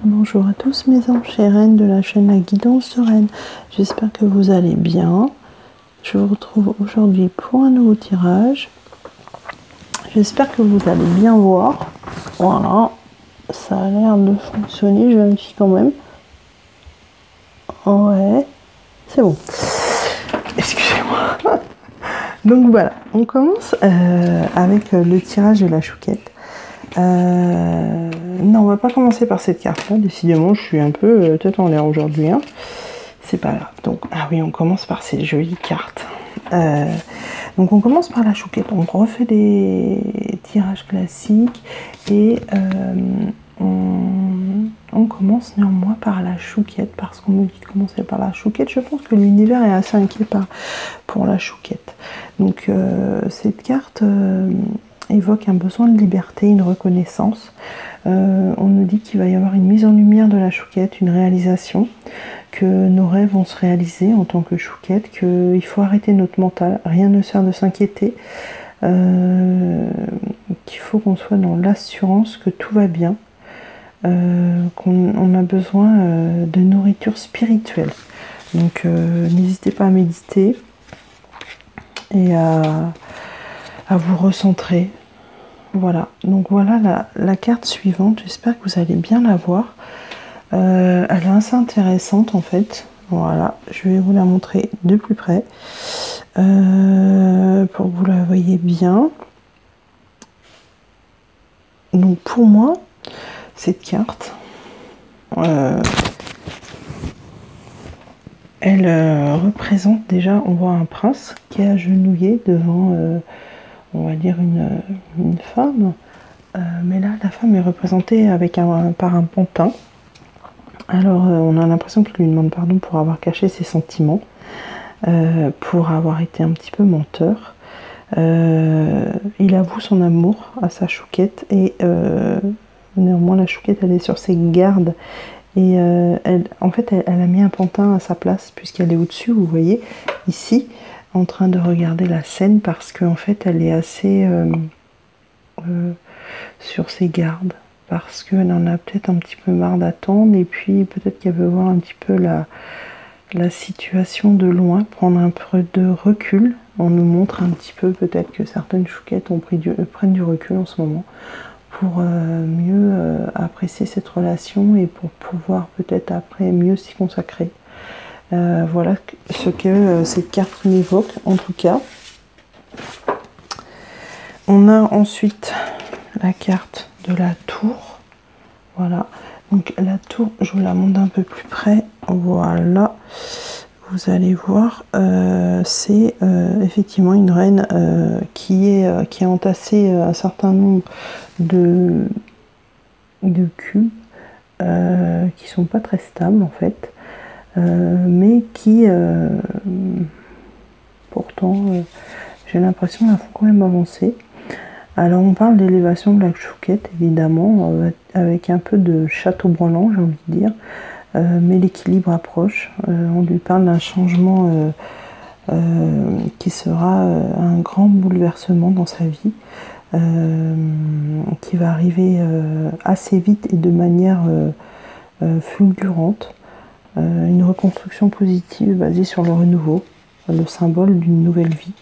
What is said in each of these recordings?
Bonjour à tous mes anges et reines de la chaîne La Guidance Sereine. J'espère que vous allez bien. Je vous retrouve aujourd'hui pour un nouveau tirage. J'espère que vous allez bien voir. Voilà, ça a l'air de fonctionner, je vérifie quand même. Ouais, c'est bon. Excusez-moi. Donc voilà, on commence avec le tirage de la chouquette. Non, on va pas commencer par cette carte-là. Décidément, je suis un peu tête en l'air aujourd'hui. Hein. C'est pas grave. Donc, ah oui, on commence par ces jolies cartes. Donc, on commence par la chouquette. On refait des tirages classiques et on commence néanmoins par la chouquette parce qu'on me dit de commencer par la chouquette. Je pense que l'univers est assez inquiet pour la chouquette. Donc, cette carte évoque un besoin de liberté, une reconnaissance. On nous dit qu'il va y avoir une mise en lumière de la chouquette, une réalisation, que nos rêves vont se réaliser en tant que chouquette, qu'il faut arrêter notre mental, rien ne sert de s'inquiéter, qu'il faut qu'on soit dans l'assurance que tout va bien, qu'on a besoin de nourriture spirituelle. Donc n'hésitez pas à méditer et à vous recentrer. Voilà, donc voilà la carte suivante, j'espère que vous allez bien la voir. Elle est assez intéressante en fait. Voilà, je vais vous la montrer de plus près pour que vous la voyez bien. Donc pour moi, cette carte, elle représente déjà, on voit un prince qui est agenouillé devant, on va dire, une femme. Mais là, la femme est représentée avec par un pantin. Alors, on a l'impression qu'il lui demande pardon pour avoir caché ses sentiments, pour avoir été un petit peu menteur. Il avoue son amour à sa chouquette et néanmoins la chouquette elle est sur ses gardes et elle a mis un pantin à sa place puisqu'elle est au-dessus, vous voyez, ici, en train de regarder la scène parce qu'en fait elle est assez sur ses gardes. Parce qu'elle en a peut-être un petit peu marre d'attendre et puis peut-être qu'elle veut voir un petit peu la situation de loin, prendre un peu de recul. On nous montre un petit peu peut-être que certaines chouquettes prennent du recul en ce moment pour mieux apprécier cette relation et pour pouvoir peut-être après mieux s'y consacrer. Voilà ce que cette carte m'évoque en tout cas. On a ensuite la carte de la tour. Voilà, donc la tour, je vous la montre un peu plus près. Voilà, vous allez voir, c'est effectivement une reine qui a entassé un certain nombre de cubes qui sont pas très stables en fait, mais qui pourtant j'ai l'impression qu'elles font quand même avancer. Alors on parle d'élévation de la chouquette évidemment, avec un peu de château-branlant j'ai envie de dire, mais l'équilibre approche. On lui parle d'un changement qui sera un grand bouleversement dans sa vie, qui va arriver assez vite et de manière fulgurante. Une reconstruction positive basée sur le renouveau, le symbole d'une nouvelle vie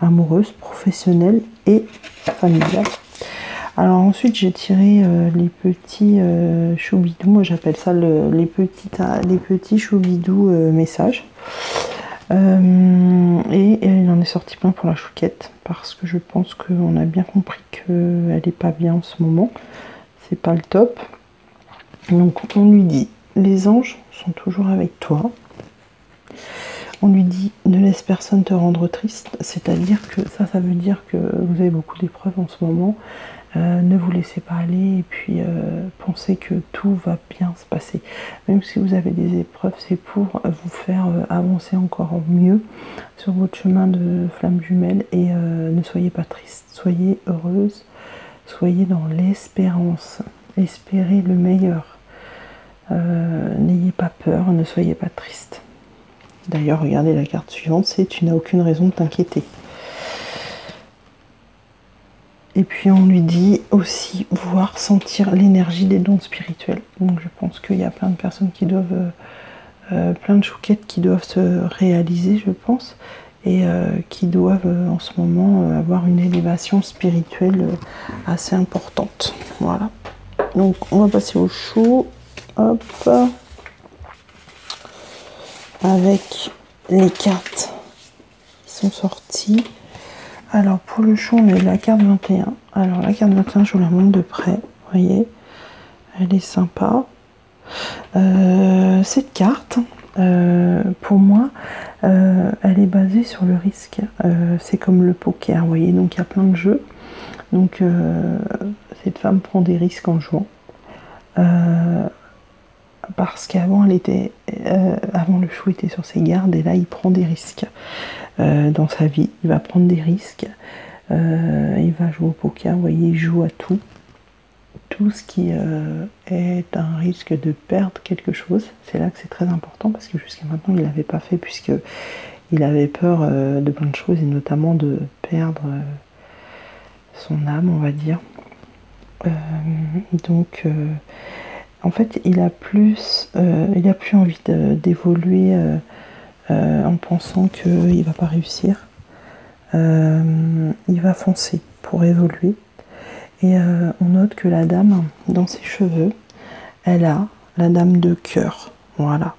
amoureuse, professionnelle et familiale. Alors ensuite j'ai tiré les petits choubidous, moi j'appelle ça les petits choubidous messages. Et il en est sorti plein pour la chouquette parce que je pense qu'on a bien compris qu'elle n'est pas bien en ce moment, c'est pas le top. Donc on lui dit les anges sont toujours avec toi. On lui dit ne laisse personne te rendre triste, c'est-à-dire que ça veut dire que vous avez beaucoup d'épreuves en ce moment, ne vous laissez pas aller et puis pensez que tout va bien se passer. Même si vous avez des épreuves, c'est pour vous faire avancer encore mieux sur votre chemin de flamme jumelle et ne soyez pas triste, soyez heureuse, soyez dans l'espérance, espérez le meilleur, n'ayez pas peur, ne soyez pas triste. D'ailleurs, regardez la carte suivante, c'est « Tu n'as aucune raison de t'inquiéter ». Et puis on lui dit aussi voir sentir l'énergie des dons spirituels. Donc je pense qu'il y a plein de personnes qui doivent, plein de chouquettes qui doivent se réaliser, je pense, et qui doivent en ce moment avoir une élévation spirituelle assez importante. Voilà. Donc on va passer au chou. Hop. Avec les cartes qui sont sorties. Alors pour le chou, on a eu la carte 21. Alors la carte 21, je vous la montre de près. Vous voyez, elle est sympa. Cette carte, pour moi, elle est basée sur le risque. C'est comme le poker, vous voyez. Donc il y a plein de jeux. Donc cette femme prend des risques en jouant. Parce qu'avant avant le chou était sur ses gardes et là il prend des risques dans sa vie. Il va prendre des risques. Il va jouer au poker, vous voyez, il joue à tout. Tout ce qui est un risque de perdre quelque chose. C'est là que c'est très important parce que jusqu'à maintenant il n'avait pas fait puisque il avait peur de plein de choses et notamment de perdre son âme, on va dire. Donc en fait, il a plus envie d'évoluer en pensant qu'il ne va pas réussir. Il va foncer pour évoluer. Et on note que la dame, dans ses cheveux, elle a la dame de cœur. Voilà.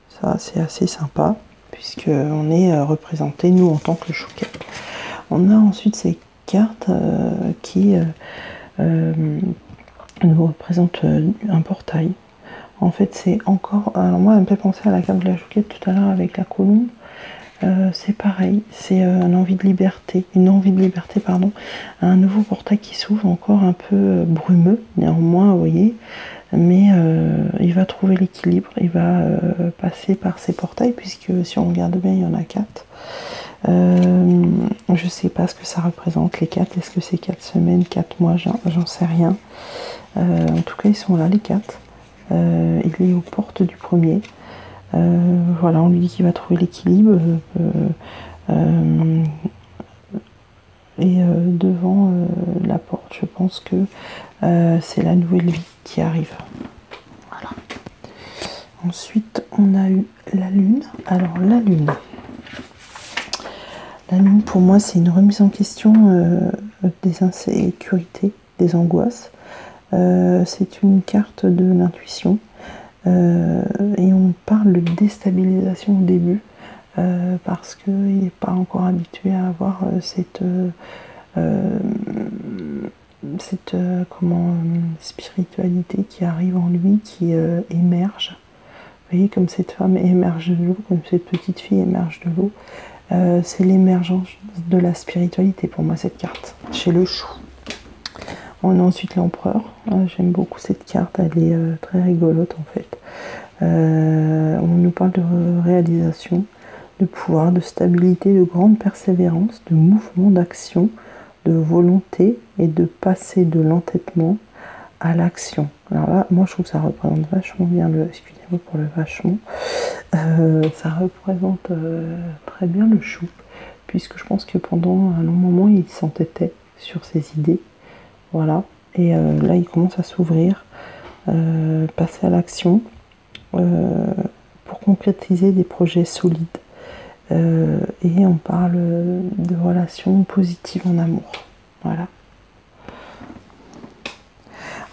Ça, c'est assez sympa, puisqu'on est représenté, nous, en tant que chouquette. On a ensuite ces cartes qui nous représente un portail. En fait, c'est encore... Alors moi, elle me fait penser à la carte de la chouquette tout à l'heure avec la colombe. C'est pareil, c'est une envie de liberté, pardon. Un nouveau portail qui s'ouvre, encore un peu brumeux, néanmoins, vous voyez. Mais il va trouver l'équilibre, il va passer par ces portails, puisque si on regarde bien, il y en a 4. Je sais pas ce que ça représente, les 4. Est-ce que c'est 4 semaines, 4 mois, j'en sais rien. En tout cas, ils sont là, les 4. Il est aux portes du premier. Voilà, on lui dit qu'il va trouver l'équilibre. Et devant la porte, je pense que c'est la nouvelle vie qui arrive. Voilà. Ensuite, on a eu la lune. Alors, la lune, pour moi, c'est une remise en question des insécurités, des angoisses. C'est une carte de l'intuition. Et on parle de déstabilisation au début parce qu'il n'est pas encore habitué à avoir cette spiritualité qui arrive en lui, qui émerge. Vous voyez, comme cette femme émerge de l'eau, comme cette petite fille émerge de l'eau. C'est l'émergence de la spiritualité pour moi, cette carte, chez le chou. On a ensuite l'empereur. J'aime beaucoup cette carte, elle est très rigolote en fait. On nous parle de réalisation, de pouvoir, de stabilité, de grande persévérance, de mouvement, d'action, de volonté et de passer de l'entêtement à l'action. Alors là, moi je trouve que ça représente vachement bien excusez-moi pour le vachement, ça représente très bien le chou, puisque je pense que pendant un long moment il s'entêtait sur ses idées. Voilà, et là il commence à s'ouvrir, passer à l'action pour concrétiser des projets solides. Et on parle de relations positives en amour. Voilà.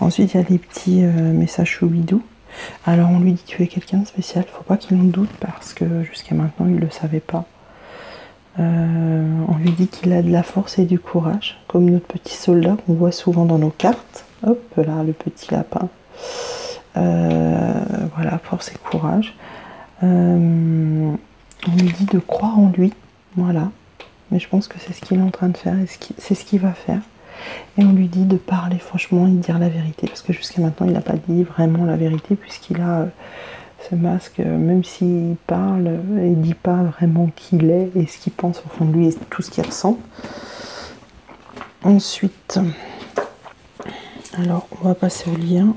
Ensuite, il y a les petits messages choubidou. Alors on lui dit tu es quelqu'un de spécial, faut pas qu'il en doute parce que jusqu'à maintenant il ne le savait pas. On lui dit qu'il a de la force et du courage, comme notre petit soldat qu'on voit souvent dans nos cartes. Hop là, le petit lapin. Voilà, force et courage. On lui dit de croire en lui. Voilà. Mais je pense que c'est ce qu'il est en train de faire et c'est ce qu'il va faire. Et on lui dit de parler franchement et de dire la vérité. Parce que jusqu'à maintenant, il n'a pas dit vraiment la vérité puisqu'il a... ce masque, même s'il parle, il ne dit pas vraiment qui il est et ce qu'il pense au fond de lui et tout ce qu'il ressent. Ensuite, alors on va passer au lien.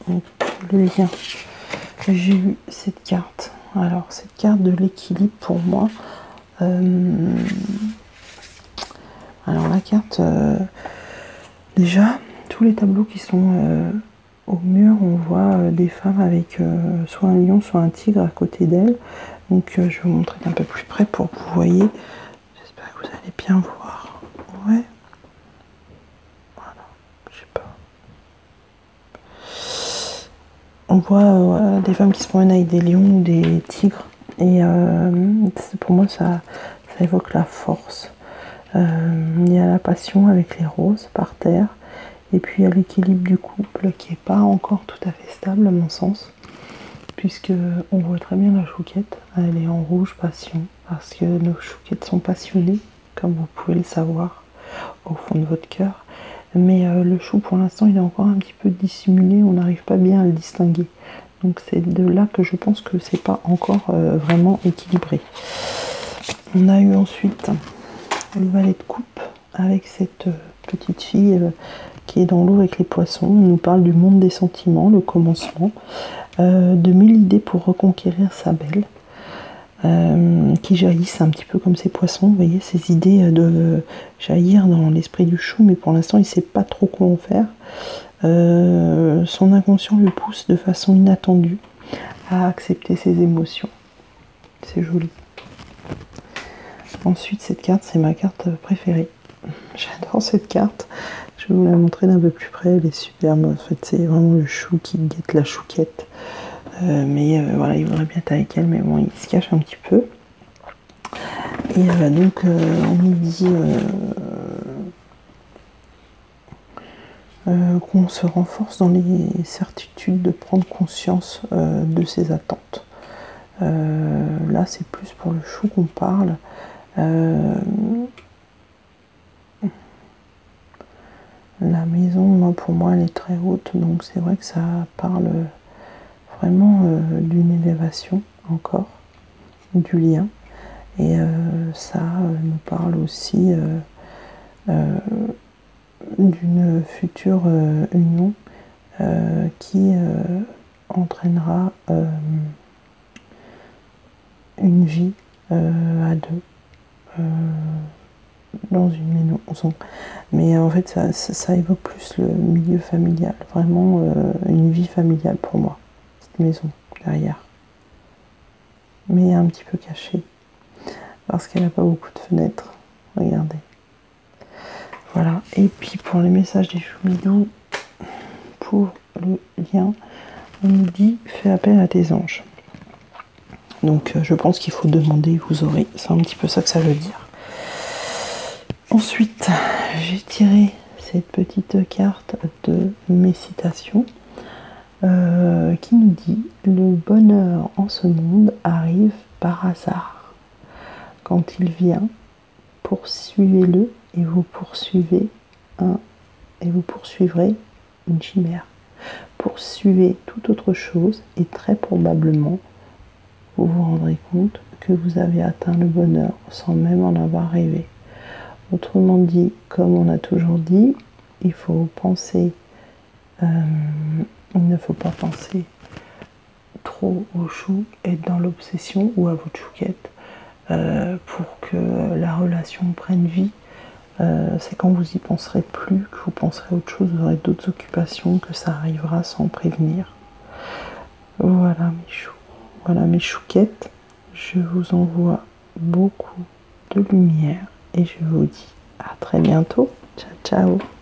Donc, le lien, j'ai eu cette carte. Alors cette carte de l'équilibre pour moi. Alors la carte Déjà, tous les tableaux qui sont au mur, on voit des femmes avec soit un lion, soit un tigre à côté d'elles. Donc je vais vous montrer d'un peu plus près pour que vous voyez. J'espère que vous allez bien voir. Ouais. Voilà, je sais pas. On voit des femmes qui se promènent avec des lions ou des tigres. Et pour moi, ça évoque la force. Il y a la passion avec les roses par terre. Et puis il y a l'équilibre du couple qui n'est pas encore tout à fait stable à mon sens. Puisque on voit très bien la chouquette. Elle est en rouge passion. Parce que nos chouquettes sont passionnées, comme vous pouvez le savoir, au fond de votre cœur. Mais le chou, pour l'instant, il est encore un petit peu dissimulé. On n'arrive pas bien à le distinguer. Donc c'est de là que je pense que c'est pas encore vraiment équilibré. On a eu ensuite le valet de coupe avec cette petite fille qui est dans l'eau avec les poissons. On nous parle du monde des sentiments, le commencement, de 1000 idées pour reconquérir sa belle, qui jaillissent un petit peu comme ces poissons. Vous voyez, ces idées doivent jaillir dans l'esprit du chou, mais pour l'instant il ne sait pas trop quoi en faire. Son inconscient le pousse de façon inattendue à accepter ses émotions. C'est joli. Ensuite, cette carte, c'est ma carte préférée. J'adore cette carte. Je vais vous la montrer d'un peu plus près. Elle est superbe. En fait, c'est vraiment le chou qui guette la chouquette. Voilà, il voudrait bien être avec elle, mais bon, il se cache un petit peu. Et donc, on nous dit qu'on se renforce dans les certitudes de prendre conscience de ses attentes. Là, c'est plus pour le chou qu'on parle. La maison, moi, pour moi, elle est très haute, donc c'est vrai que ça parle vraiment d'une élévation encore, du lien. Et ça nous parle aussi d'une future union qui entraînera une vie à deux dans une maison. Mais en fait, ça évoque plus le milieu familial, vraiment une vie familiale pour moi, cette maison derrière. Mais un petit peu cachée, parce qu'elle n'a pas beaucoup de fenêtres. Regardez. Voilà. Et puis pour les messages des choumidous, pour le lien, on nous dit fais appel à tes anges. Donc je pense qu'il faut demander, vous aurez. C'est un petit peu ça que ça veut dire. Ensuite, j'ai tiré cette petite carte de mes citations qui nous dit le bonheur en ce monde arrive par hasard. Quand il vient, poursuivez-le et vous poursuivrez une chimère. Poursuivez toute autre chose et très probablement vous vous rendrez compte que vous avez atteint le bonheur sans même en avoir rêvé. Autrement dit, comme on a toujours dit, il faut penser, il ne faut pas penser trop au chou, être dans l'obsession ou à votre chouquette pour que la relation prenne vie. C'est quand vous y penserez plus, que vous penserez à autre chose, vous aurez d'autres occupations, que ça arrivera sans prévenir. Voilà mes choux, voilà mes chouquettes. Je vous envoie beaucoup de lumière et je vous dis à très bientôt. Ciao, ciao.